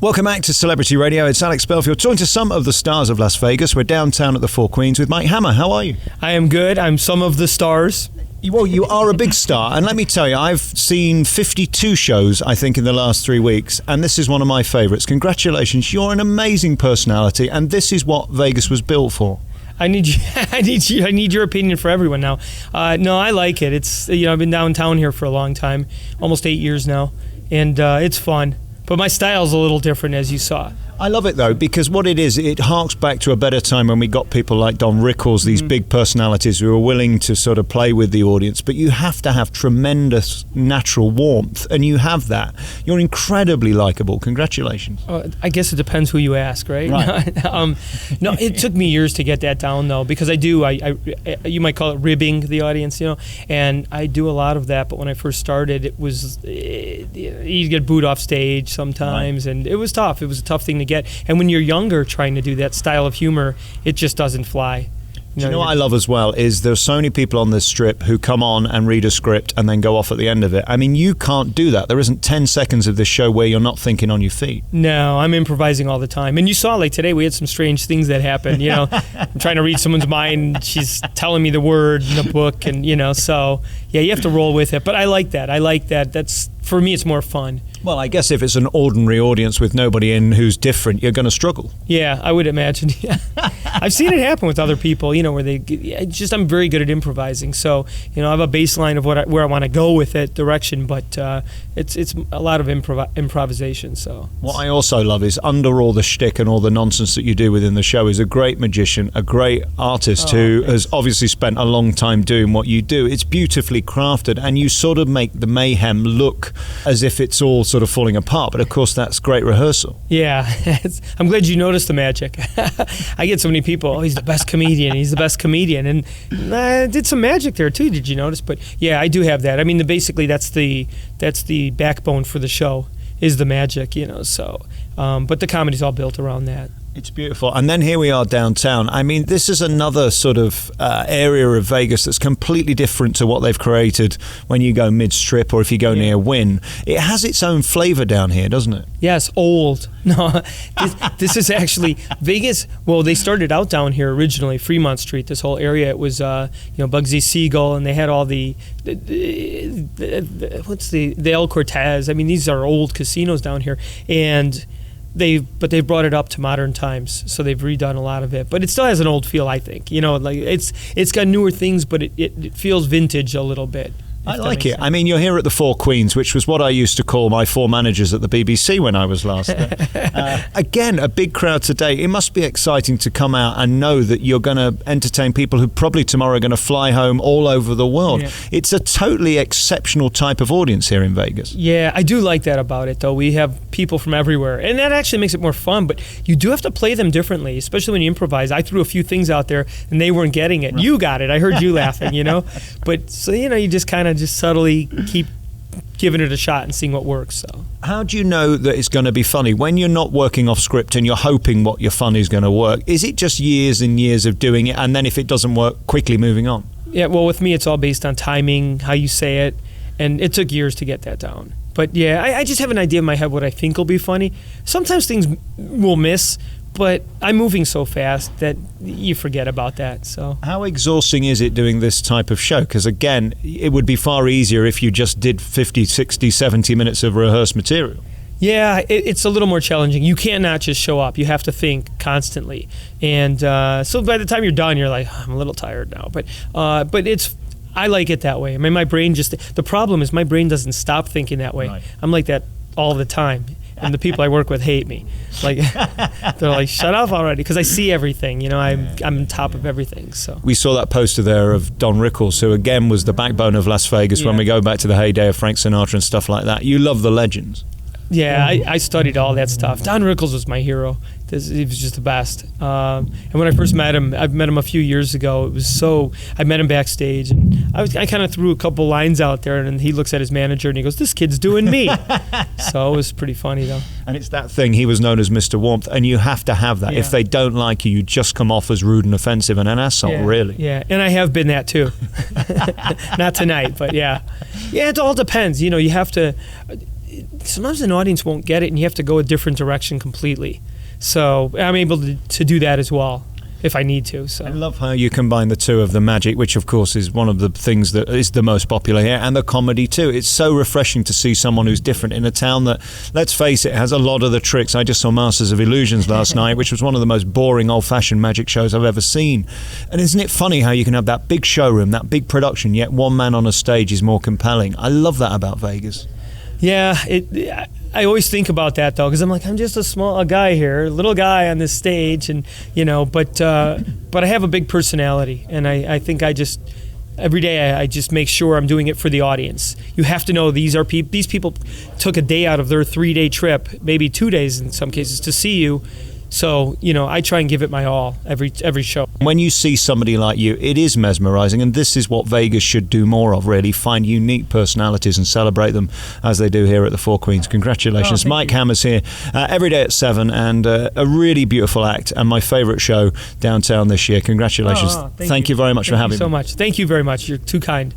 Welcome back to Celebrity Radio. It's Alex Belfield, talking to some of the stars of Las Vegas. We're downtown at the Four Queens with Mike Hammer. How are you? I am good. I'm some of the stars. Well, you are a big star, and let me tell you, I've seen 52 shows, I think, in the last 3 weeks, and this is one of my favourites. Congratulations. You're an amazing personality, and this is what Vegas was built for. I need you. I need your opinion for everyone now. No, I like it. It's I've been downtown here for a long time, almost 8 years now, and it's fun. But my style's a little different, as you saw. I love it, though, because what it is, it harks back to a better time when we got people like Don Rickles, these big personalities who are willing to sort of play with the audience. But you have to have tremendous natural warmth, and you have that. You're incredibly likable. Congratulations. I guess it depends who you ask, right? No, it took me years to get that down, though, because I you might call it ribbing the audience, and I do a lot of that. But when I first started, it was, you'd get booed off stage sometimes, and it was tough. It was a tough thing to get. And when you're younger trying to do that style of humor, it just doesn't fly. You know what I love as well is there's so many people on this strip who come on and read a script and then go off at the end of it. I mean, you can't do that. There isn't 10 seconds of this show where you're not thinking on your feet. No, I'm improvising all the time. And you saw, like today, we had some strange things that happened. I'm trying to read someone's mind. She's telling me the word in the book, and so yeah, you have to roll with it. But I like that. That's, for me, it's more fun. Well, I guess if it's an ordinary audience with nobody in who's different, you're going to struggle. Yeah, I would imagine. I've seen it happen with other people, where I'm very good at improvising. So, I have a baseline of where I want to go with it, direction, but it's a lot of improvisation. So what I also love is under all the shtick and all the nonsense that you do within the show is a great magician, a great artist who has obviously spent a long time doing what you do. It's beautifully crafted, and you sort of make the mayhem look as if it's all sort of falling apart, but of course that's great rehearsal. Yeah, I'm glad you noticed the magic. I get so many people, he's the best comedian, and I did some magic there too, did you notice? But yeah, I do have that. I mean, basically that's the backbone for the show, is the magic, so but the comedy's all built around that. It's beautiful. And then here we are downtown. I mean, this is another sort of area of Vegas that's completely different to what they've created when you go mid-strip or if you go near Wynn. It has its own flavor down here, doesn't it? Yes, old. No, this is actually Vegas. Well, they started out down here originally, Fremont Street, this whole area. It was, Bugsy Siegel, and they had all the El Cortez. I mean, these are old casinos down here. And they've brought it up to modern times, so they've redone a lot of it. But it still has an old feel, I think. It's got newer things, but it feels vintage a little bit. I like it. Sense. I mean, you're here at the Four Queens, which was what I used to call my four managers at the BBC when I was last there. Again, a big crowd today. It must be exciting to come out and know that you're going to entertain people who probably tomorrow are going to fly home all over the world. Yeah. It's a totally exceptional type of audience here in Vegas. Yeah, I do like that about it, though. We have people from everywhere, and that actually makes it more fun, but you do have to play them differently, especially when you improvise. I threw a few things out there, and they weren't getting it. Right. You got it. I heard you laughing, But, so, you just kind of just subtly keep giving it a shot and seeing what works. So how do you know that it's going to be funny when you're not working off script and you're hoping what your fun is going to work? Is it just years and years of doing it, and then if it doesn't work, quickly moving on? Yeah, well, with me, it's all based on timing, how you say it, and it took years to get that down. But yeah, I just have an idea in my head what I think will be funny. Sometimes things will miss, but I'm moving so fast that you forget about that. So how exhausting is it doing this type of show? Because again, it would be far easier if you just did 50, 60, 70 minutes of rehearsed material. Yeah, it's a little more challenging. You cannot just show up. You have to think constantly. And so by the time you're done, you're like, I'm a little tired now. But I like it that way. I mean, my brain the problem is my brain doesn't stop thinking that way. Right. I'm like that all the time. And the people I work with hate me. Like, they're like, shut up already, because I see everything. I'm on top of everything. So we saw that poster there of Don Rickles, who again was the backbone of Las Vegas when we go back to the heyday of Frank Sinatra and stuff like that. You love the legends. Yeah, I studied all that stuff. Don Rickles was my hero. He was just the best. And when I first met him, I've met him a few years ago. I met him backstage, and I kind of threw a couple lines out there, and he looks at his manager and he goes, "This kid's doing me." So it was pretty funny, though. And it's that thing. He was known as Mr. Warmth, and you have to have that. Yeah. If they don't like you, you just come off as rude and offensive and an asshole, really. Yeah, and I have been that too. Not tonight, but yeah. Yeah, it all depends. You have to. sometimes an audience won't get it, and you have to go a different direction completely. So I'm able to do that as well if I need to. So I love how you combine the two of the magic, which of course is one of the things that is the most popular here, and the comedy too. It's so refreshing to see someone who's different in a town that, let's face it, has a lot of the tricks. I just saw Masters of Illusions last night, which was one of the most boring old-fashioned magic shows I've ever seen. And isn't it funny how you can have that big showroom, that big production, yet one man on a stage is more compelling? I love that about Vegas. Yeah, I always think about that though, because I'm like, I'm just a guy here, a little guy on this stage, and but I have a big personality, and I think every day I just make sure I'm doing it for the audience. You have to know these people took a day out of their 3-day trip, maybe 2 days in some cases, to see you. So, I try and give it my all every show. When you see somebody like you, it is mesmerizing, and this is what Vegas should do more of, really. Find unique personalities and celebrate them as they do here at the Four Queens. Congratulations. Mike Hammer's here every day at 7, and a really beautiful act, and my favorite show downtown this year. Congratulations. Thank you very much for having me. Thank you so much. Thank you very much. You're too kind.